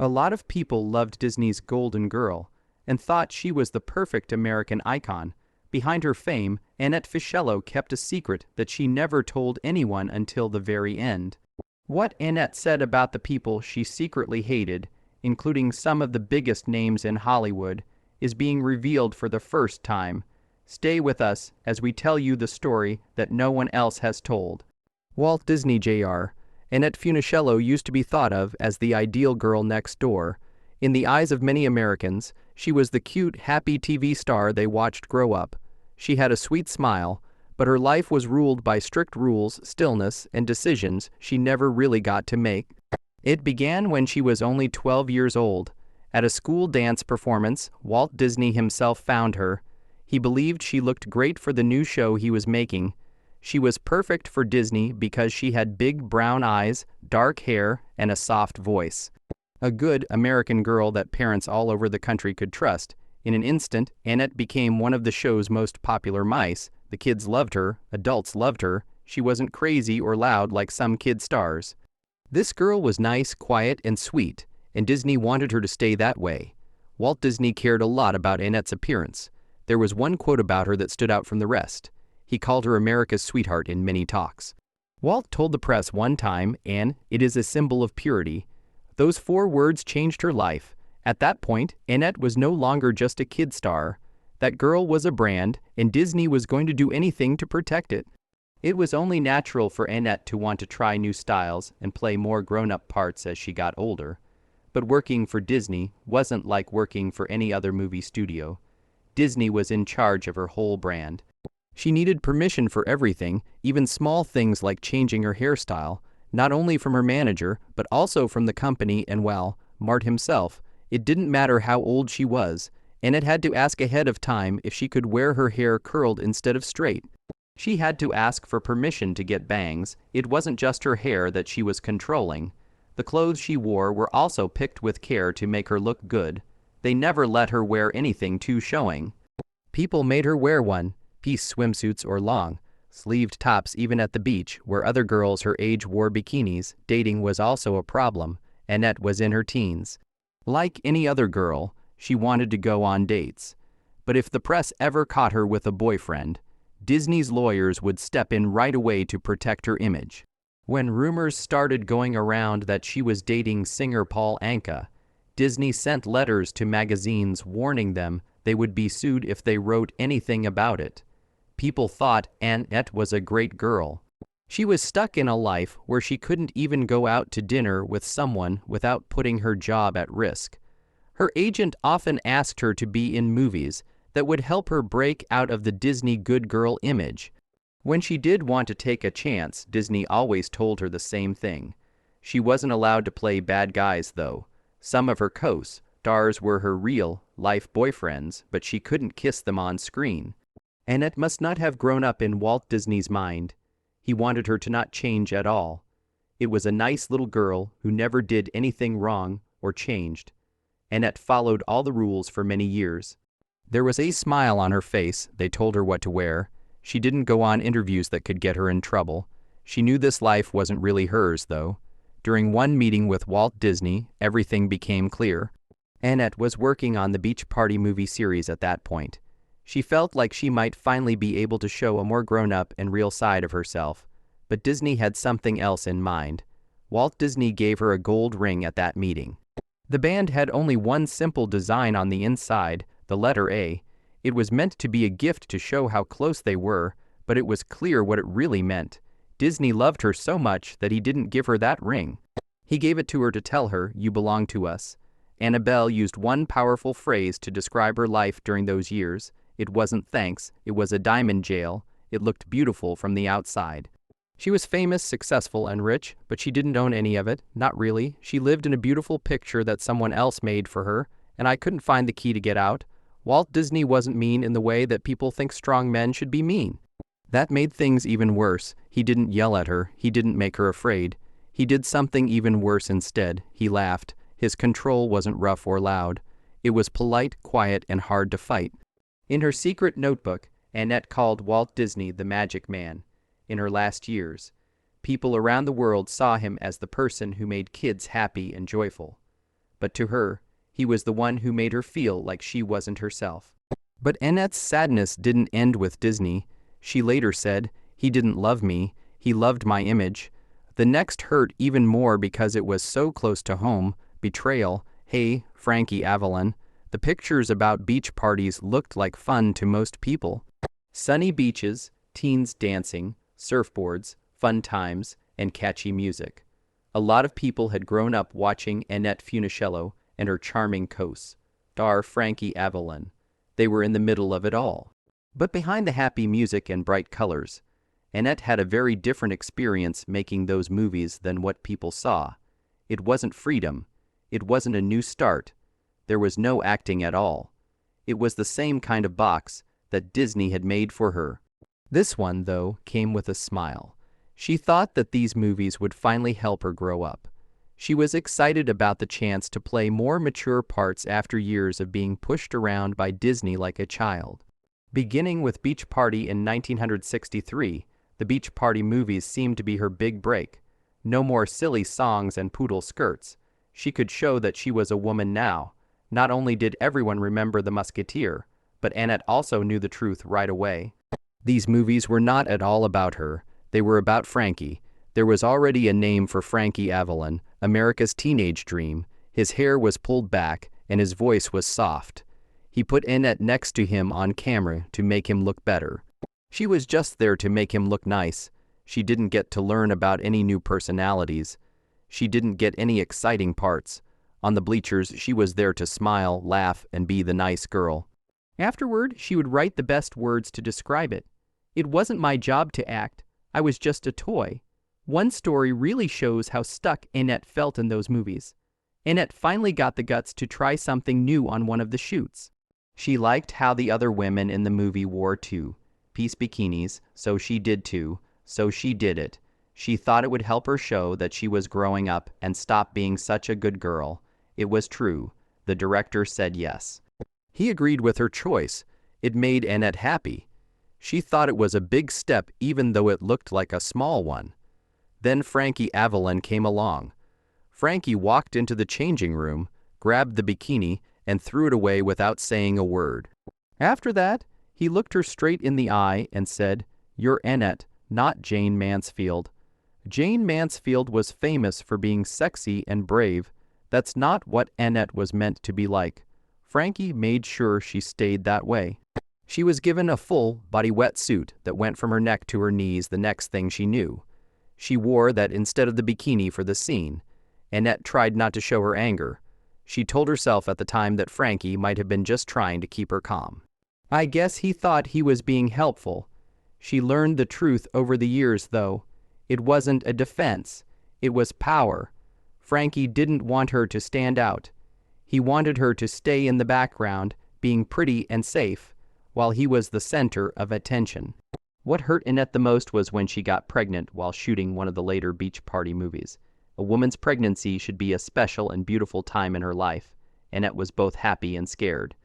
A lot of people loved Disney's Golden Girl and thought she was the perfect American icon. Behind her fame, Annette Funicello kept a secret that she never told anyone until the very end. What Annette said about the people she secretly hated, including some of the biggest names in Hollywood, is being revealed for the first time. Stay with us as we tell you the story that no one else has told. Walt Disney Jr. Annette Funicello used to be thought of as the ideal girl next door. In the eyes of many Americans, she was the cute, happy TV star they watched grow up. She had a sweet smile, but her life was ruled by strict rules, stillness, and decisions she never really got to make. It began when she was only 12 years old. At a school dance performance, Walt Disney himself found her. He believed she looked great for the new show he was making. She was perfect for Disney because she had big brown eyes, dark hair, and a soft voice. A good American girl that parents all over the country could trust. In an instant, Annette became one of the show's most popular mice. The kids loved her, adults loved her. She wasn't crazy or loud like some kid stars. This girl was nice, quiet, and sweet, and Disney wanted her to stay that way. Walt Disney cared a lot about Annette's appearance. There was one quote about her that stood out from the rest. He called her America's sweetheart in many talks. Walt told the press one time, and it is a symbol of purity. Those 4 words changed her life. At that point, Annette was no longer just a kid star. That girl was a brand, and Disney was going to do anything to protect it. It was only natural for Annette to want to try new styles and play more grown-up parts as she got older. But working for Disney wasn't like working for any other movie studio. Disney was in charge of her whole brand. She needed permission for everything, even small things like changing her hairstyle, not only from her manager, but also from the company and, well, Mart himself. It didn't matter how old she was, Annette had to ask ahead of time if she could wear her hair curled instead of straight. She had to ask for permission to get bangs. It wasn't just her hair that she was controlling. The clothes she wore were also picked with care to make her look good. They never let her wear anything too showing. People made her wear one-piece swimsuits or long-sleeved tops even at the beach, where other girls her age wore bikinis. Dating was also a problem. Annette was in her teens. Like any other girl, she wanted to go on dates. But if the press ever caught her with a boyfriend, Disney's lawyers would step in right away to protect her image. When rumors started going around that she was dating singer Paul Anka, Disney sent letters to magazines warning them they would be sued if they wrote anything about it. People thought Annette was a great girl. She was stuck in a life where she couldn't even go out to dinner with someone without putting her job at risk. Her agent often asked her to be in movies that would help her break out of the Disney good girl image. When she did want to take a chance, Disney always told her the same thing. She wasn't allowed to play bad guys, though. Some of her co-stars were her real-life boyfriends, but she couldn't kiss them on screen. Annette must not have grown up in Walt Disney's mind. He wanted her to not change at all. It was a nice little girl who never did anything wrong or changed. Annette followed all the rules for many years. There was a smile on her face. They told her what to wear. She didn't go on interviews that could get her in trouble. She knew this life wasn't really hers, though. During one meeting with Walt Disney, everything became clear. Annette was working on the Beach Party movie series at that point. She felt like she might finally be able to show a more grown-up and real side of herself. But Disney had something else in mind. Walt Disney gave her a gold ring at that meeting. The band had only one simple design on the inside, the letter A. It was meant to be a gift to show how close they were, but it was clear what it really meant. Disney loved her so much that he didn't give her that ring. He gave it to her to tell her, "You belong to us." Annabelle used one powerful phrase to describe her life during those years. It wasn't thanks, it was a diamond jail. It looked beautiful from the outside. She was famous, successful, and rich, but she didn't own any of it. Not really. She lived in a beautiful picture that someone else made for her, and I couldn't find the key to get out. Walt Disney wasn't mean in the way that people think strong men should be mean. That made things even worse. He didn't yell at her. He didn't make her afraid. He did something even worse instead. He laughed. His control wasn't rough or loud. It was polite, quiet, and hard to fight. In her secret notebook, Annette called Walt Disney the Magic Man. In her last years, people around the world saw him as the person who made kids happy and joyful. but to her, he was the one who made her feel like she wasn't herself. But Annette's sadness didn't end with Disney. She later said, "He didn't love me, he loved my image." The next hurt even more because it was so close to home. Betrayal. Hey, Frankie Avalon. The pictures about beach parties looked like fun to most people. Sunny beaches, teens dancing, surfboards, fun times, and catchy music. A lot of people had grown up watching Annette Funicello and her charming co-star Frankie Avalon. They were in the middle of it all. But behind the happy music and bright colors, Annette had a very different experience making those movies than what people saw. It wasn't freedom. It wasn't a new start. There was no acting at all. It was the same kind of box that Disney had made for her. This one, though, came with a smile. She thought that these movies would finally help her grow up. She was excited about the chance to play more mature parts after years of being pushed around by Disney like a child. Beginning with Beach Party in 1963, the Beach Party movies seemed to be her big break. No more silly songs and poodle skirts. She could show that she was a woman now. Not only did everyone remember the Musketeer, but Annette also knew the truth right away. These movies were not at all about her. They were about Frankie. There was already a name for Frankie Avalon, America's teenage dream. His hair was pulled back, and his voice was soft. He put Annette next to him on camera to make him look better. She was just there to make him look nice. She didn't get to learn about any new personalities. She didn't get any exciting parts. On the bleachers, she was there to smile, laugh, and be the nice girl. Afterward, she would write the best words to describe it. "It wasn't my job to act. I was just a toy." One story really shows how stuck Annette felt in those movies. Annette finally got the guts to try something new on one of the shoots. She liked how the other women in the movie wore two-piece bikinis, so she did too, so she did it. She thought it would help her show that she was growing up and stop being such a good girl. It was true. The director said yes. He agreed with her choice. It made Annette happy. She thought it was a big step even though it looked like a small one. Then Frankie Avalon came along. Frankie walked into the changing room, grabbed the bikini, and threw it away without saying a word. After that, he looked her straight in the eye and said, "You're Annette, not Jane Mansfield." Jane Mansfield was famous for being sexy and brave. That's not what Annette was meant to be like. Frankie made sure she stayed that way. She was given a full-body wetsuit that went from her neck to her knees the next thing she knew. She wore that instead of the bikini for the scene. Annette tried not to show her anger. She told herself at the time that Frankie might have been just trying to keep her calm. I guess he thought he was being helpful. She learned the truth over the years, though. It wasn't a defense. It was power. Frankie didn't want her to stand out. He wanted her to stay in the background, being pretty and safe, while he was the center of attention. What hurt Annette the most was when she got pregnant while shooting one of the later Beach Party movies. A woman's pregnancy should be a special and beautiful time in her life. Annette was both happy and scared.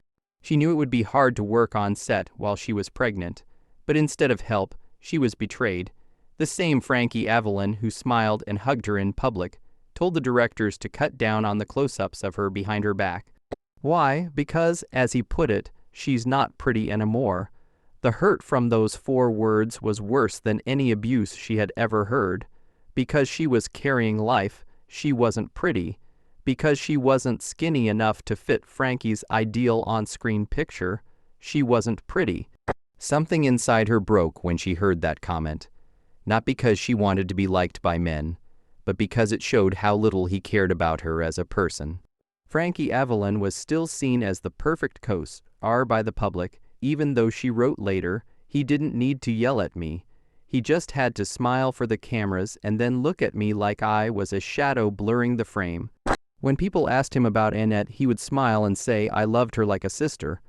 She knew it would be hard to work on set while she was pregnant, but instead of help, she was betrayed. The same Frankie Avalon who smiled and hugged her in public told the directors to cut down on the close-ups of her behind her back. Why? Because, as he put it, she's not pretty anymore. The hurt from those 4 words was worse than any abuse she had ever heard. Because she was carrying life, she wasn't pretty. Because she wasn't skinny enough to fit Frankie's ideal on-screen picture, she wasn't pretty. Something inside her broke when she heard that comment. Not because she wanted to be liked by men, but because it showed how little he cared about her as a person. Frankie Avalon was still seen as the perfect co-star by the public, even though she wrote later, "He didn't need to yell at me. He just had to smile for the cameras and then look at me like I was a shadow blurring the frame." When people asked him about Annette, he would smile and say, "I loved her like a sister."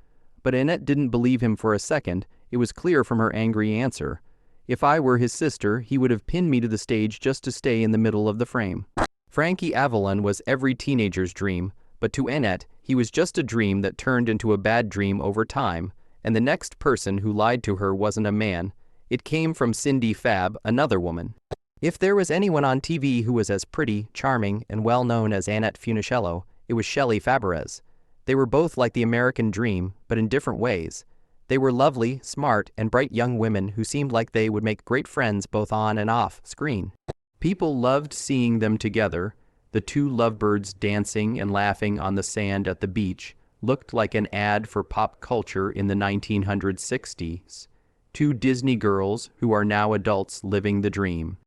But Annette didn't believe him for a second. It was clear from her angry answer. If I were his sister, he would have pinned me to the stage just to stay in the middle of the frame. Frankie Avalon was every teenager's dream, but to Annette, he was just a dream that turned into a bad dream over time, and the next person who lied to her wasn't a man. It came from Cindy Fab, another woman. If there was anyone on TV who was as pretty, charming, and well-known as Annette Funicello, It was Shelley Fabares. They were both like the American dream, but in different ways. They were lovely, smart, and bright young women who seemed like they would make great friends both on and off screen. People loved seeing them together. The two lovebirds dancing and laughing on the sand at the beach looked like an ad for pop culture in the 1960s. Two Disney girls who are now adults living the dream.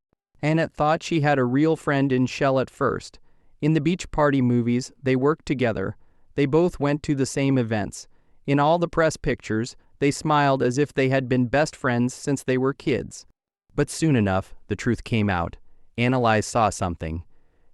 Annette thought she had a real friend in Shell at first. In the beach party movies, they worked together. They both went to the same events. In all the press pictures, they smiled as if they had been best friends since they were kids. But soon enough, the truth came out. Annalise saw something.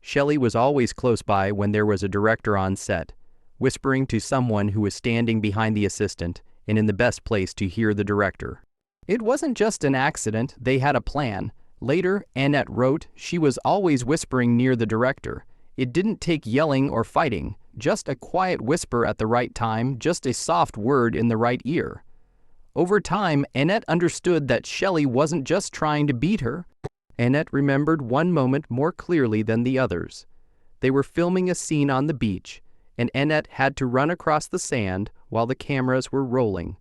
Shelley was always close by when there was a director on set, whispering to someone who was standing behind the assistant and in the best place to hear the director. It wasn't just an accident, they had a plan. Later, Annette wrote, she was always whispering near the director. It didn't take yelling or fighting, just a quiet whisper at the right time, just a soft word in the right ear. Over time, Annette understood that Shelley wasn't just trying to beat her. Annette remembered one moment more clearly than the others. They were filming a scene on the beach, and Annette had to run across the sand while the cameras were rolling.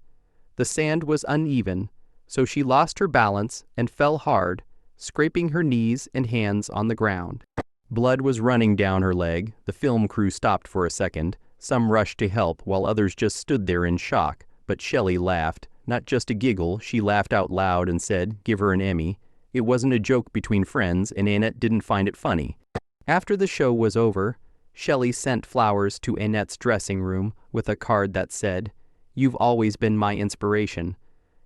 The sand was uneven, so she lost her balance and fell hard, scraping her knees and hands on the ground. Blood was running down her leg. The film crew stopped for a second. Some rushed to help while others just stood there in shock. But Shelley laughed. Not just a giggle, she laughed out loud and said, "Give her an Emmy." It wasn't a joke between friends, and Annette didn't find it funny. After the show was over, Shelley sent flowers to Annette's dressing room with a card that said, "You've always been my inspiration."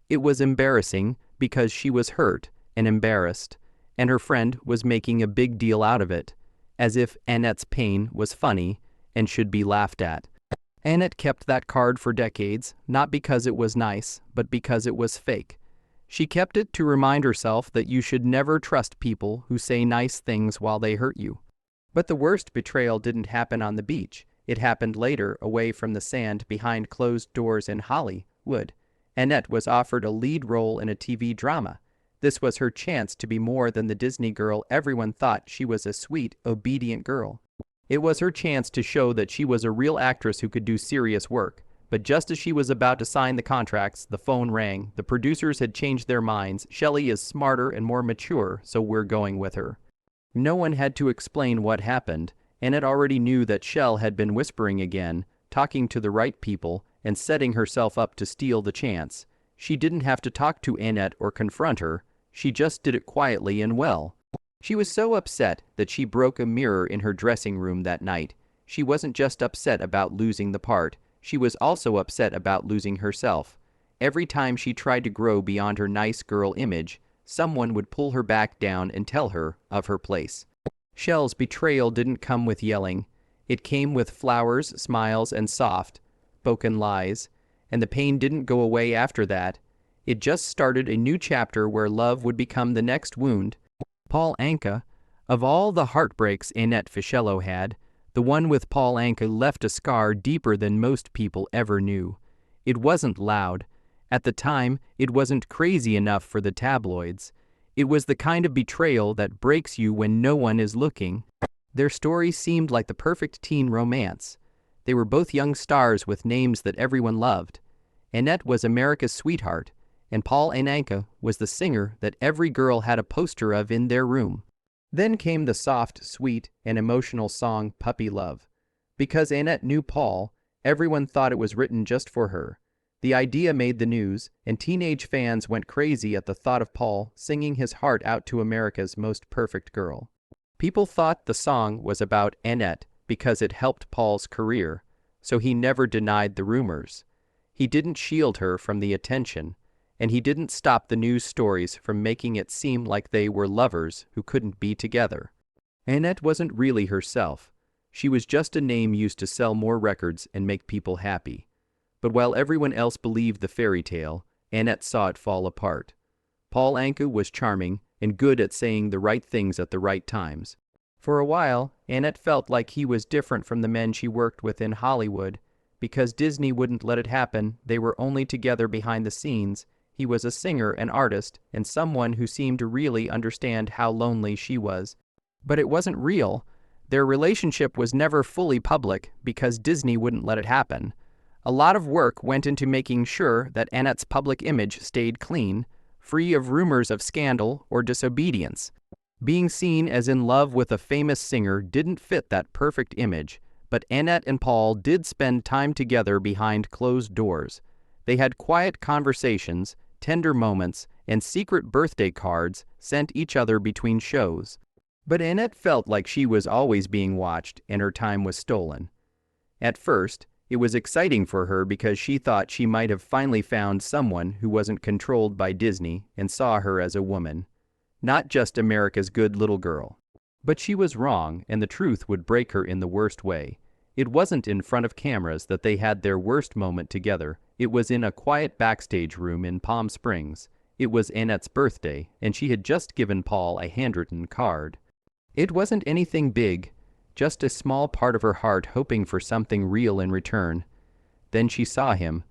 It was embarrassing because she was hurt and embarrassed, and her friend was making a big deal out of it, as if Annette's pain was funny and should be laughed at. Annette kept that card for decades, not because it was nice, but because it was fake. She kept it to remind herself that you should never trust people who say nice things while they hurt you. But the worst betrayal didn't happen on the beach. It happened later, away from the sand, behind closed doors in Hollywood. Annette was offered a lead role in a TV drama. This was her chance to be more than the Disney girl everyone thought she was, a sweet, obedient girl. It was her chance to show that she was a real actress who could do serious work. But just as she was about to sign the contracts, the phone rang. The producers had changed their minds. Shelley is smarter and more mature, so we're going with her. No one had to explain what happened. Annette already knew that Shell had been whispering again, talking to the right people, and setting herself up to steal the chance. She didn't have to talk to Annette or confront her. She just did it quietly and well. She was so upset that she broke a mirror in her dressing room that night. She wasn't just upset about losing the part. She was also upset about losing herself. Every time she tried to grow beyond her nice girl image, someone would pull her back down and tell her of her place. Shell's betrayal didn't come with yelling. It came with flowers, smiles, and soft-spoken lies. And the pain didn't go away after that. It just started a new chapter where love would become the next wound. Paul Anka, of all the heartbreaks Annette Funicello had, the one with Paul Anka left a scar deeper than most people ever knew. It wasn't loud. At the time, it wasn't crazy enough for the tabloids. It was the kind of betrayal that breaks you when no one is looking. Their story seemed like the perfect teen romance. They were both young stars with names that everyone loved. Annette was America's sweetheart, and Paul Anka was the singer that every girl had a poster of in their room. Then came the soft, sweet, and emotional song Puppy Love. Because Annette knew Paul, everyone thought it was written just for her. The idea made the news, and teenage fans went crazy at the thought of Paul singing his heart out to America's most perfect girl. People thought the song was about Annette because it helped Paul's career, so he never denied the rumors. He didn't shield her from the attention, and he didn't stop the news stories from making it seem like they were lovers who couldn't be together. Annette wasn't really herself. She was just a name used to sell more records and make people happy. But while everyone else believed the fairy tale, Annette saw it fall apart. Paul Anka was charming and good at saying the right things at the right times. For a while, Annette felt like he was different from the men she worked with in Hollywood. Because Disney wouldn't let it happen, they were only together behind the scenes. He was a singer, an artist, and someone who seemed to really understand how lonely she was. But it wasn't real. Their relationship was never fully public because Disney wouldn't let it happen. A lot of work went into making sure that Annette's public image stayed clean, free of rumors of scandal or disobedience. Being seen as in love with a famous singer didn't fit that perfect image, but Annette and Paul did spend time together behind closed doors. They had quiet conversations, tender moments, and secret birthday cards sent each other between shows. But Annette felt like she was always being watched and her time was stolen. At first, it was exciting for her because she thought she might have finally found someone who wasn't controlled by Disney and saw her as a woman, not just America's good little girl. But she was wrong, and the truth would break her in the worst way. It wasn't in front of cameras that they had their worst moment together. It was in a quiet backstage room in Palm Springs. It was Annette's birthday, and she had just given Paul a handwritten card. It wasn't anything big, just a small part of her heart hoping for something real in return. Then she saw him.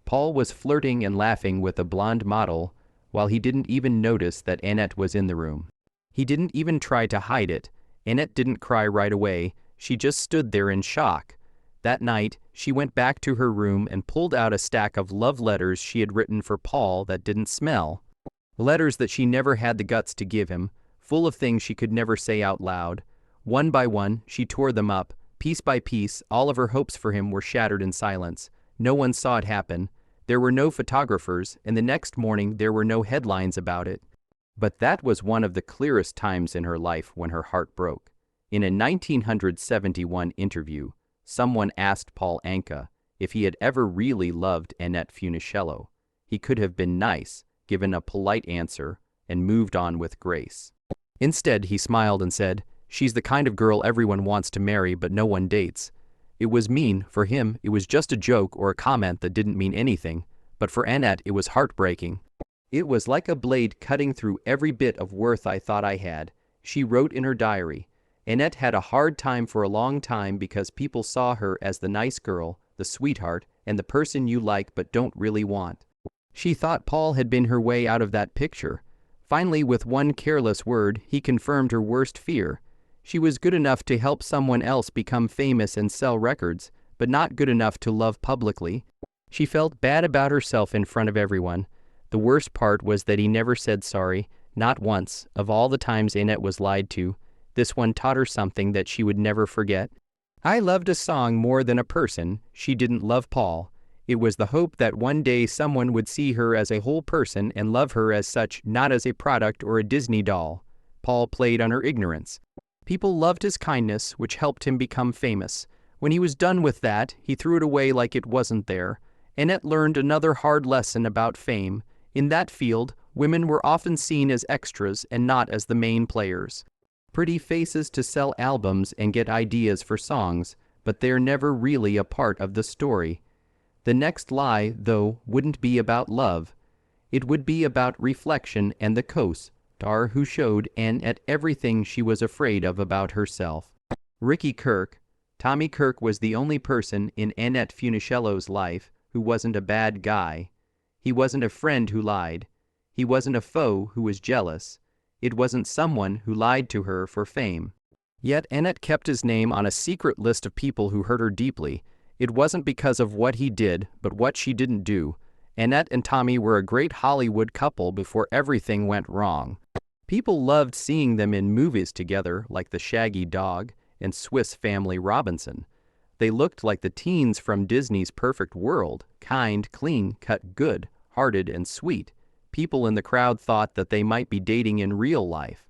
Paul was flirting and laughing with a blonde model while he didn't even notice that Annette was in the room. He didn't even try to hide it. Annette didn't cry right away. She just stood there in shock. That night, she went back to her room and pulled out a stack of love letters she had written for Paul that didn't smell. Letters that she never had the guts to give him, full of things she could never say out loud. One by one, she tore them up. Piece by piece, all of her hopes for him were shattered in silence. No one saw it happen. There were no photographers, and the next morning there were no headlines about it. But that was one of the clearest times in her life when her heart broke. In a 1971 interview, someone asked Paul Anka if he had ever really loved Annette Funicello. He could have been nice, given a polite answer, and moved on with grace. Instead, he smiled and said, "She's the kind of girl everyone wants to marry but no one dates." It was mean. For him, it was just a joke or a comment that didn't mean anything. But for Annette, it was heartbreaking. "It was like a blade cutting through every bit of worth I thought I had," she wrote in her diary. Annette had a hard time for a long time because people saw her as the nice girl, the sweetheart, and the person you like but don't really want. She thought Paul had been her way out of that picture. Finally, with one careless word, he confirmed her worst fear. She was good enough to help someone else become famous and sell records, but not good enough to love publicly. She felt bad about herself in front of everyone. The worst part was that he never said sorry, not once, of all the times Annette was lied to. This one taught her something that she would never forget. "I loved a song more than a person." She didn't love Paul. It was the hope that one day someone would see her as a whole person and love her as such, not as a product or a Disney doll. Paul played on her ignorance. People loved his kindness, which helped him become famous. When he was done with that, he threw it away like it wasn't there. Annette learned another hard lesson about fame. In that field, women were often seen as extras and not as the main players. Pretty faces to sell albums and get ideas for songs, but they're never really a part of the story. The next lie, though, wouldn't be about love. It would be about reflection and the co-star who showed Annette everything she was afraid of about herself. Ricky Kirk. Tommy Kirk was the only person in Annette Funicello's life who wasn't a bad guy. He wasn't a friend who lied. He wasn't a foe who was jealous. It wasn't someone who lied to her for fame. Yet Annette kept his name on a secret list of people who hurt her deeply. It wasn't because of what he did, but what she didn't do. Annette and Tommy were a great Hollywood couple before everything went wrong. People loved seeing them in movies together, like The Shaggy Dog and Swiss Family Robinson. They looked like the teens from Disney's Perfect World, kind, clean-cut, good-hearted, and sweet. People in the crowd thought that they might be dating in real life.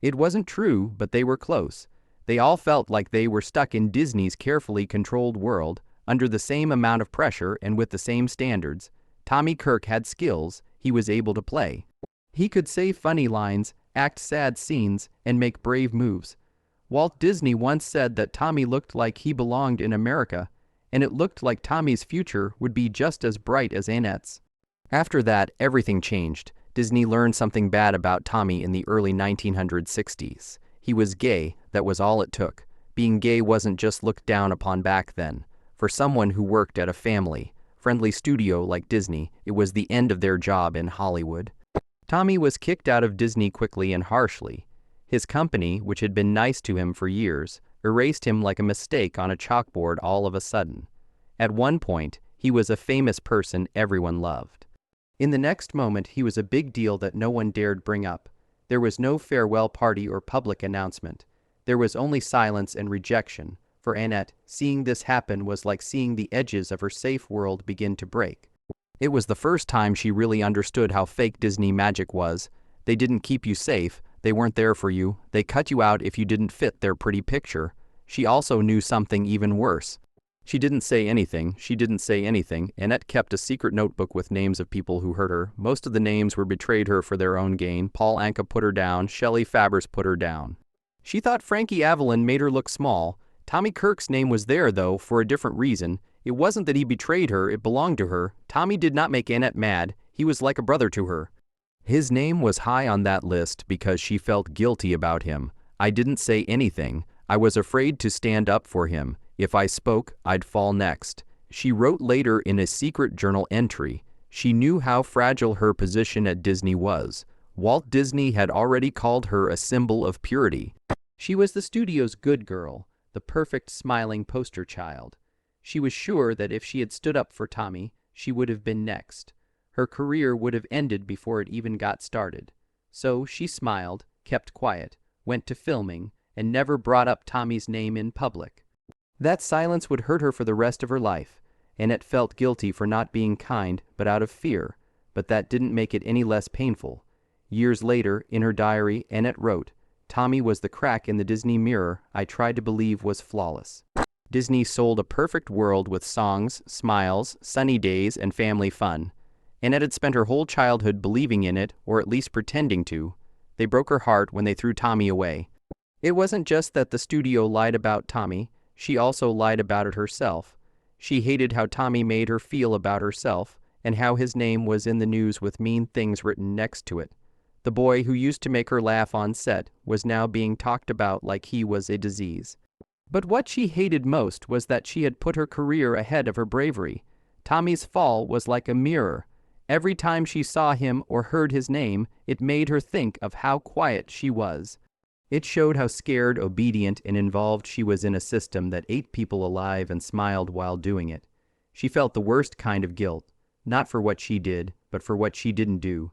It wasn't true, but they were close. They all felt like they were stuck in Disney's carefully controlled world, under the same amount of pressure and with the same standards. Tommy Kirk had skills. He was able to play. He could say funny lines, act sad scenes, and make brave moves. Walt Disney once said that Tommy looked like he belonged in America, and it looked like Tommy's future would be just as bright as Annette's. After that, everything changed. Disney learned something bad about Tommy in the early 1960s. He was gay, that was all it took. Being gay wasn't just looked down upon back then. For someone who worked at a family-friendly studio like Disney, it was the end of their job in Hollywood. Tommy was kicked out of Disney quickly and harshly. His company, which had been nice to him for years, erased him like a mistake on a chalkboard all of a sudden. At one point, he was a famous person everyone loved. In the next moment, he was a big deal that no one dared bring up. There was no farewell party or public announcement. There was only silence and rejection. For Annette, seeing this happen was like seeing the edges of her safe world begin to break. It was the first time she really understood how fake Disney magic was. They didn't keep you safe, they weren't there for you, they cut you out if you didn't fit their pretty picture. She also knew something even worse. She didn't say anything. Annette kept a secret notebook with names of people who hurt her. Most of the names were betrayed her for their own gain. Paul Anka put her down, Shelley Fabares put her down. She thought Frankie Avalon made her look small. Tommy Kirk's name was there, though, for a different reason. It wasn't that he betrayed her, it belonged to her. Tommy did not make Annette mad, he was like a brother to her. His name was high on that list because she felt guilty about him. I didn't say anything. I was afraid to stand up for him. If I spoke, I'd fall next. She wrote later in a secret journal entry. She knew how fragile her position at Disney was. Walt Disney had already called her a symbol of purity. She was the studio's good girl, the perfect smiling poster child. She was sure that if she had stood up for Tommy, she would have been next. Her career would have ended before it even got started. So she smiled, kept quiet, went to filming, and never brought up Tommy's name in public. That silence would hurt her for the rest of her life. Annette felt guilty for not being kind, but out of fear. But that didn't make it any less painful. Years later, in her diary, Annette wrote, "Tommy was the crack in the Disney mirror I tried to believe was flawless." Disney sold a perfect world with songs, smiles, sunny days, and family fun. Annette had spent her whole childhood believing in it, or at least pretending to. They broke her heart when they threw Tommy away. It wasn't just that the studio lied about Tommy, she also lied about it herself. She hated how Tommy made her feel about herself, and how his name was in the news with mean things written next to it. The boy who used to make her laugh on set was now being talked about like he was a disease. But what she hated most was that she had put her career ahead of her bravery. Tommy's fall was like a mirror. Every time she saw him or heard his name, it made her think of how quiet she was. It showed how scared, obedient, and involved she was in a system that ate people alive and smiled while doing it. She felt the worst kind of guilt, not for what she did, but for what she didn't do.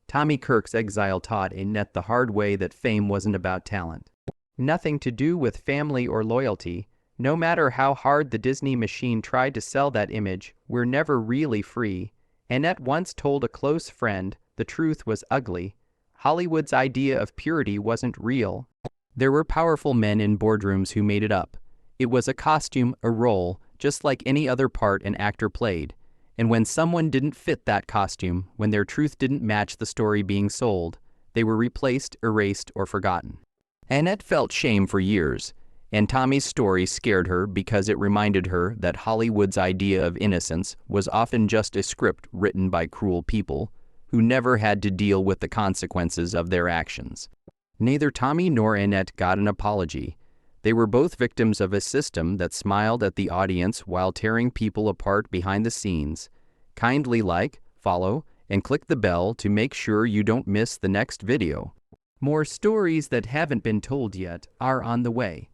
Tommy Kirk's exile taught Annette the hard way that fame wasn't about talent. Nothing to do with family or loyalty. No matter how hard the Disney machine tried to sell that image, we're never really free. Annette once told a close friend, the truth was ugly. Hollywood's idea of purity wasn't real. There were powerful men in boardrooms who made it up. It was a costume, a role, just like any other part an actor played. And when someone didn't fit that costume, when their truth didn't match the story being sold, they were replaced, erased, or forgotten. Annette felt shame for years, and Tommy's story scared her because it reminded her that Hollywood's idea of innocence was often just a script written by cruel people who never had to deal with the consequences of their actions. Neither Tommy nor Annette got an apology. They were both victims of a system that smiled at the audience while tearing people apart behind the scenes. Kindly like, follow, and click the bell to make sure you don't miss the next video. More stories that haven't been told yet are on the way.